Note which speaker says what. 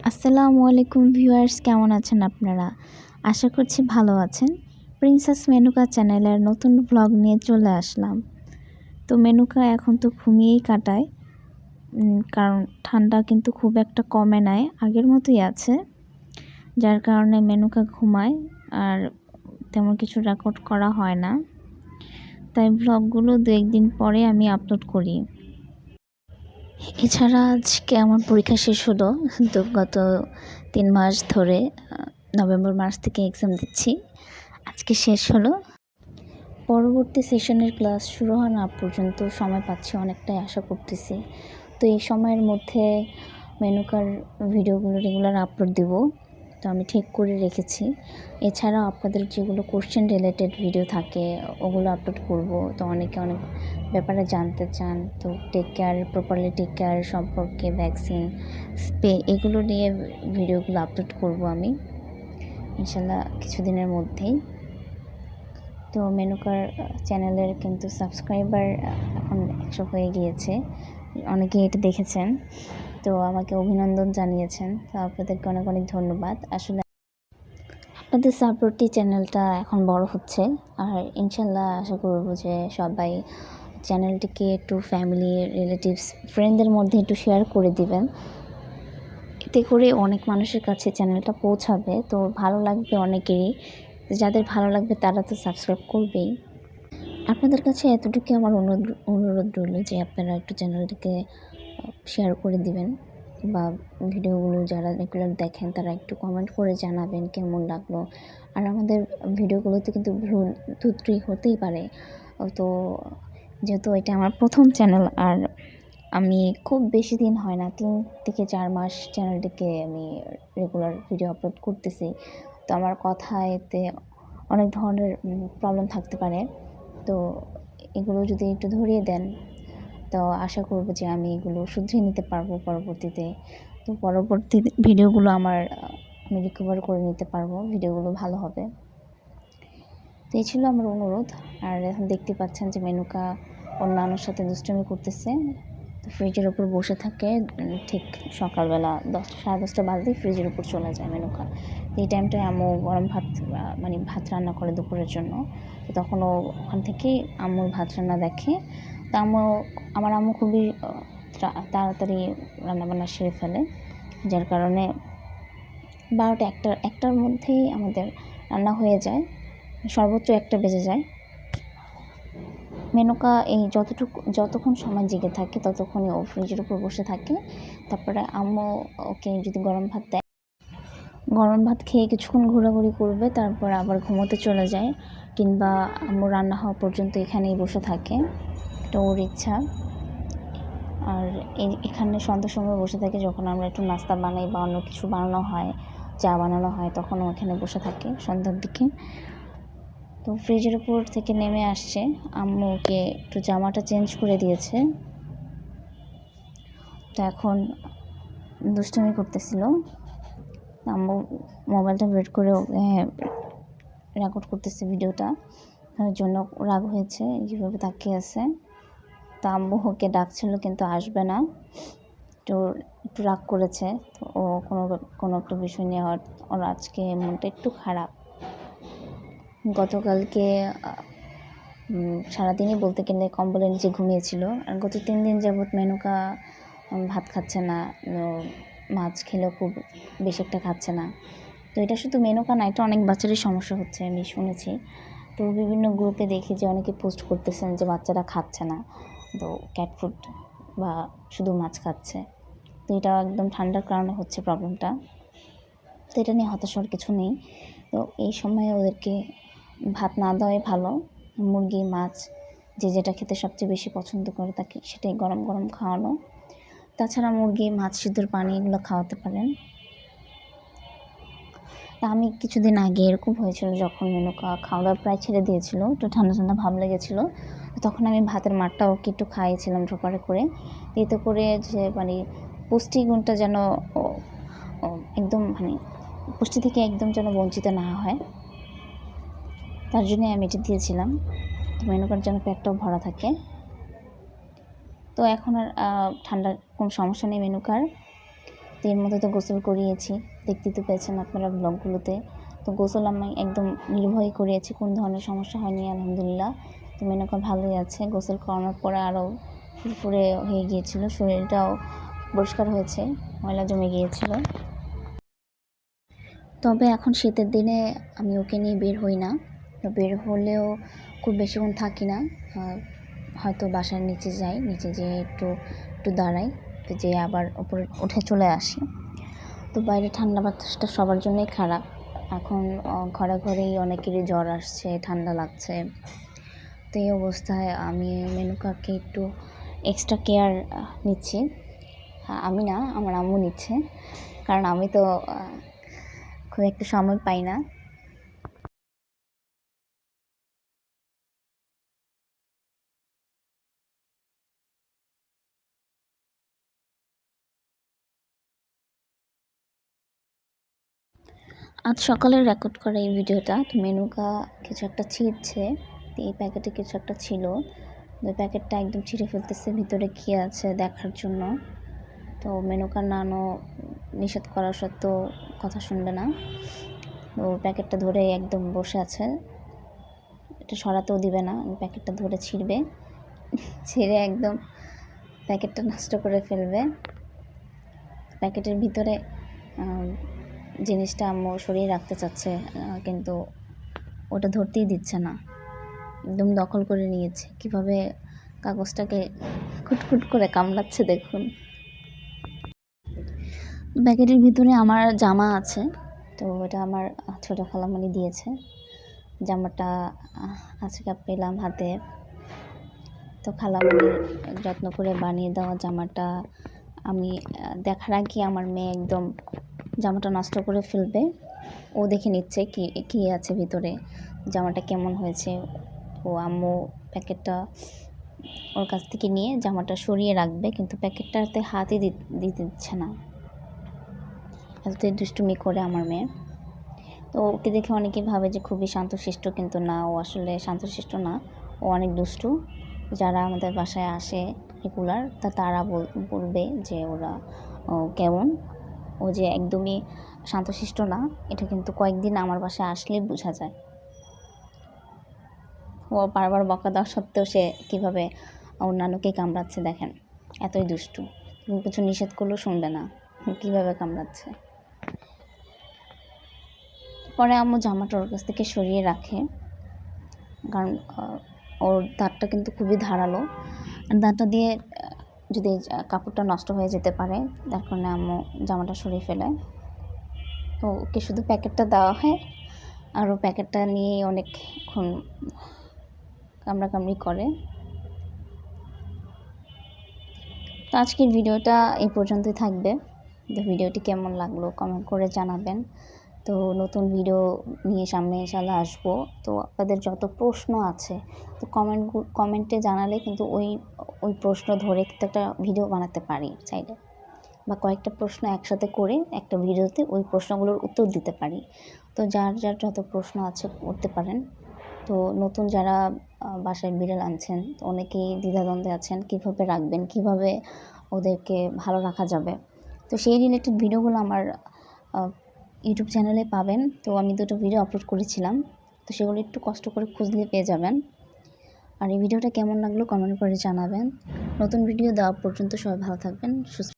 Speaker 1: আসসালামু আলাইকুম ভিউয়ার্স, কেমন আছেন আপনারা? আশা করছি ভালো আছেন। প্রিন্সেস মেনুকা চ্যানেলের নতুন ভ্লগ নিয়ে চলে আসলাম। তো মেনুকা এখন তো ঘুমিয়েই কাটায়, কারণ ঠান্ডা কিন্তু খুব একটা কমে নাই, আগের মতোই আছে। যার কারণে মেনুকা ঘুমায় আর তেমন কিছু রেকর্ড করা হয় না। তাই ভ্লগগুলো 2-1 দিন পরে আমি আপলোড করি। এছাড়া আজকে আমার পরীক্ষা শেষ হলো। তো গত 3 মাস ধরে নভেম্বর মাস থেকে এক্সাম দিচ্ছি। আজকে শেষ হলো। পরবর্তী সেশনের ক্লাস শুরু হওয়ার না পর্যন্ত সময় পাচ্ছি অনেকটাই, আশা করতেছি। তো এই সময়ের মধ্যে মেনুকার ভিডিওগুলো রেগুলার আপলোড দেব, তো আমি ঠিক করে রেখেছি। এছাড়াও আপনাদের যেগুলো কোশ্চেন রিলেটেড ভিডিও থাকে ওগুলো আপলোড করব। তো অনেকে অনেক ব্যাপারে জানতে চান, তো প্রপারলি টেক কেয়ার সম্পর্কে, ভ্যাকসিন, স্প্রে, এগুলো নিয়ে ভিডিওগুলো আপলোড করব আমি ইনশাল্লাহ কিছুদিনের মধ্যেই। তো মেনুকার চ্যানেলের কিন্তু সাবস্ক্রাইবার এখন 100 হয়ে গিয়েছে। অনেকেই এটা দেখেছেন, তো আমাকে অভিনন্দন জানিয়েছেন। তো আপনাদেরকে অনেক অনেক ধন্যবাদ। আসলে আপনাদের সাপোর্টই চ্যানেলটা এখন বড় হচ্ছে, আর ইনশাল্লাহ আশা করব যে সবাই চ্যানেলটিকে একটু ফ্যামিলি, রিলেটিভস, ফ্রেন্ডদের মধ্যে একটু শেয়ার করে দিবেন। এতে করে অনেক মানুষের কাছে চ্যানেলটা পৌঁছাবে, তো ভালো লাগবে অনেকেরই। যাদের ভালো লাগবে তারা তো সাবস্ক্রাইব করবেই। আপনাদের কাছে এতটুকু আমার অনুরোধ রইল যে আপনারা একটু চ্যানেলটিকে শেয়ার করে দিবেন, বা ভিডিওগুলো যারা রেগুলার দেখেন তারা একটু কমেন্ট করে জানাবেন কেমন লাগলো। আর আমাদের ভিডিওগুলোতে কিন্তু ভুল ত্রুটি হতেই পারে। তো যেহেতু এটা আমার প্রথম চ্যানেল, আর আমি খুব বেশি দিন হয় না, 3 থেকে 4 মাস চ্যানেলটিকে আমি রেগুলার ভিডিও আপলোড করতেছি। তো আমার কথাতে অনেক ধরনের প্রবলেম থাকতে পারে। তো এগুলো যদি একটু ধরিয়ে দেন, তো আশা করব যে আমি এগুলো শুধরিয়ে নিতে পারবো পরবর্তীতে। তো পরবর্তী ভিডিওগুলো আমি রিকভার করে নিতে পারবো, ভিডিওগুলো ভালো হবে। তো এই ছিল আমার অনুরোধ। আর এখন দেখতে পাচ্ছেন যে মেনুকা অন্যান্যর সাথে দুষ্টুমি করতেছে। তো ফ্রিজের ওপর বসে থাকে, ঠিক সকালবেলা 10-10:30 বাজলেই ফ্রিজের উপর চলে যায় মেনুকা। এই টাইমটায় আম্মু গরম ভাত, মানে ভাত রান্না করে দুপুরের জন্য। তো তখন ও ওখান থেকেই আম্মুর ভাত রান্না দেখে। তো আমার আম্মু খুবই তাড়াতাড়ি রান্নাবান্না সেরে ফেলে, যার কারণে 12টা-1টার মধ্যেই আমাদের রান্না হয়ে যায়, সর্বোচ্চ 1টা বেজে যায়। মেনুকা এই যতক্ষণ সময় জেগে থাকে ততক্ষণই ও ফ্রিজের উপর বসে থাকে। তারপরে আম্মু ওকে যদি গরম ভাত দেয়, গরম ভাত খেয়ে কিছুক্ষণ ঘোরাঘুরি করবে, তারপর আবার ঘুমোতে চলে যায়, কিংবা আম্মু রান্না হওয়া পর্যন্ত এখানেই বসে থাকে। এটা ওর ইচ্ছা। আর এখানে সন্ধ্যার সময় বসে থাকে, যখন আমরা একটু নাস্তা বানাই বা অন্য কিছু বানানো হয়, চা বানানো হয়, তখন ও এখানে বসে থাকে সন্ধ্যার দিকে। তো ফ্রিজের উপর থেকে নেমে আসছে, আম্মু ওকে একটু জামাটা চেঞ্জ করে দিয়েছে। তো এখন দুষ্টুমি করতেছিল। আম্মু মোবাইলটা বের করে রেকর্ড করতেছে ভিডিওটা, তার জন্য রাগ হয়েছে, যেভাবে তাকিয়ে আছে। তো আম্মু ওকে ডাকছিল কিন্তু আসবে না, তো একটু রাগ করেছে। তো ও কোনো একটা বিষয় নিয়ে ওর আজকে মনটা একটু খারাপ। গতকালকে সারাদিনই বলতে গেলে কম্বলের নিচে ঘুমিয়েছিল। আর গত 3 দিন যাবৎ মেনুকা ভাত খাচ্ছে না, মাছ খেলেও খুব বেশি একটা খাচ্ছে না। তো এটা শুধু মেনুকা না, এটা অনেক বাচ্চারই সমস্যা হচ্ছে, আমি শুনেছি। তো বিভিন্ন গ্রুপে দেখি যে অনেকে পোস্ট করতেছেন যে বাচ্চারা খাচ্ছে না, তো ক্যাট ফুড বা শুধু মাছ খাচ্ছে। তো এটা একদম ঠান্ডার কারণে হচ্ছে প্রবলেমটা। তো এটা নিয়ে হতাশ হওয়ার কিছু নেই। তো এই সময়ে ওদেরকে ভাত না দেওয়াই ভালো। মুরগি, মাছ, যে যেটা খেতে সবচেয়ে বেশি পছন্দ করে তাকে সেটাই গরম গরম খাওয়ানো। তাছাড়া মুরগি, মাছ সিদ্ধর পানি এগুলো খাওয়াতে পারেন। আমি কিছুদিন আগে এরকম হয়েছিল, যখন মেনুকা খাওয়া দাওয়া প্রায় ছেড়ে দিয়েছিল, একটু ঠান্ডা ঠান্ডা ভাব লেগেছিলো, তখন আমি ভাতের মাঠটা ওকে একটু খাইয়েছিলাম ড্রপারে করে। এতে করে যে মানে পুষ্টিগুণটা যেন একদম পুষ্টি থেকে একদম যেন বঞ্চিত না হয়, তার জন্যই আমি এটা দিয়েছিলাম। তো মেনুকার যেন পেটটাও ভরা থাকে। তো এখন আর ঠান্ডার কোনো সমস্যা নেই মেনুকার। তো তো এর মধ্যে তো গোসল করিয়েছি, দেখতে তো পেয়েছেন আপনারা ব্লগগুলোতে। তো গোসল আমি একদম নির্ভয়ে করিয়েছি, কোনো ধরনের সমস্যা হয়নি আলহামদুলিল্লাহ। তো মেনুকা ভালোই আছে। গোসল করানোর পরে আরও ফুরফুরে হয়ে গিয়েছিল, শরীরটাও পরিষ্কার হয়েছে, ময়লা জমে গিয়েছিল। তবে এখন শীতের দিনে আমি ওকে নিয়ে বের হই না, তো বের হলেও খুব বেশিক্ষণ থাকি না। হয়তো বাসার নিচে যাই, নিচে যেয়ে একটু দাঁড়াই, তো যেয়ে আবার উপরে উঠে চলে আসি। তো বাইরে ঠান্ডা বাতাসটা সবার জন্যই খারাপ। এখন ঘরে ঘরেই অনেকেরই জ্বর আসছে, ঠান্ডা লাগছে। তো এই অবস্থায় আমি মেনুকাকে একটু এক্সট্রা কেয়ার নিচ্ছি। আমি না, আমার আম্মু নিচ্ছে, কারণ আমি তো খুব একটা সময় পাই না। আজ সকালে রেকর্ড করা এই ভিডিওটা। তো মেনুকা কিছু একটা ছিঁড়ছে, তো এই প্যাকেটে কিছু একটা ছিল, ওই প্যাকেটটা একদম ছিঁড়ে ফেলতেছে, ভিতরে কী আছে দেখার জন্য। তো মেনুকার নানও নিষেধ করা সত্ত্বেও কথা শুনবে না, তো প্যাকেটটা ধরে একদম বসে আছে, এটা সরাতেও দিবে না। প্যাকেটটা ধরে ছিঁড়বে, ছিঁড়ে একদম প্যাকেটটা নষ্ট করে ফেলবে। প্যাকেটের ভিতরে জিনিসটা আম্মু সরিয়ে রাখতে চাচ্ছে, কিন্তু ওটা ধরতেই দিচ্ছে না, একদম দখল করে নিয়েছে। কীভাবে কাগজটাকে খুটখুট করে কামড়াচ্ছে দেখুন। প্যাকেটের ভিতরে আমার জামা আছে, তো এটা আমার ছোটো খালামণি দিয়েছে। জামাটা আজকে পেলাম হাতে, তো খালামণির যত্ন করে বানিয়ে দেওয়া জামাটা আমি দেখার আগে আমার মেয়ে একদম জামাটা নষ্ট করে ফেলবে। ও দেখে নিচ্ছে কি আছে ভিতরে, জামাটা কেমন হয়েছে। ও আম্মু প্যাকেটটা ওর কাছ থেকে নিয়ে জামাটা সরিয়ে রাখবে, কিন্তু প্যাকেটটাতে হাতই দিতে দিচ্ছে না, এতটাই দুষ্টুমি করে আমার মেয়ে। তো ওকে দেখে অনেকেই ভাবে যে খুবই শান্তশিষ্ট, কিন্তু না, ও আসলে শান্তশিষ্ট না, ও অনেক দুষ্টু। যারা আমাদের বাসায় আসে রেগুলার, তারা বলবে যে ওরা কেমন। ও যে একদমই শান্তশিষ্ট না, এটা কিন্তু কয়েকদিন আমার বাসায় আসলেই বোঝা যায়। ও বারবার বকা দেওয়া সত্ত্বেও সে কীভাবে অন্যান্যকে কামড়াচ্ছে দেখেন, এতই দুষ্টু। কিছু নিষেধ করলেও শুনবে না, কীভাবে কামড়াচ্ছে। পরে আম্মু জামাটা ওর কাছ থেকে সরিয়ে রাখে, কারণ ওর দাঁতটা কিন্তু খুবই ধারালো, আর দাঁতটা দিয়ে যদি কাপড়টা নষ্ট হয়ে যেতে পারে, যার কারণে আম্মু জামাটা সরিয়ে ফেলে। তো ওকে শুধু প্যাকেটটা দেওয়া হয়, আর ও প্যাকেটটা নিয়ে অনেকক্ষণ কামড়াকামড়ি করে। তো আজকের ভিডিওটা এই পর্যন্তই থাকবে। তো ভিডিওটি কেমন লাগলো কমেন্ট করে জানাবেন। তো নতুন ভিডিও নিয়ে সামনে ইনশাআল্লাহ আসবো। তো আপনাদের যত প্রশ্ন আছে, তো কমেন্টে জানালে কিন্তু ওই প্রশ্ন ধরে কিন্তু একটা ভিডিও বানাতে পারি চাইলে, বা কয়েকটা প্রশ্ন একসাথে করে একটা ভিডিওতে ওই প্রশ্নগুলোর উত্তর দিতে পারি। তো যার যত প্রশ্ন আছে করতে পারেন। তো নতুন যারা বাসায় বিড়াল আনছেন, তো অনেকেই দ্বিধাদ্বন্দ্বে আছেন, কীভাবে রাখবেন, কীভাবে ওদেরকে ভালো রাখা যাবে। তো সেই রিলেটেড ভিডিওগুলো আমার ইউটিউব চ্যানেলে পাবেন। তো আমি 2টো ভিডিও আপলোড করেছিলাম, তো সেগুলো একটু কষ্ট করে খুঁজলে পেয়ে যাবেন। আর এই ভিডিওটা কেমন লাগলো কমেন্ট করে জানাবেন। নতুন ভিডিও দেওয়া পর্যন্ত সবাই ভালো থাকবেন, সুস্থ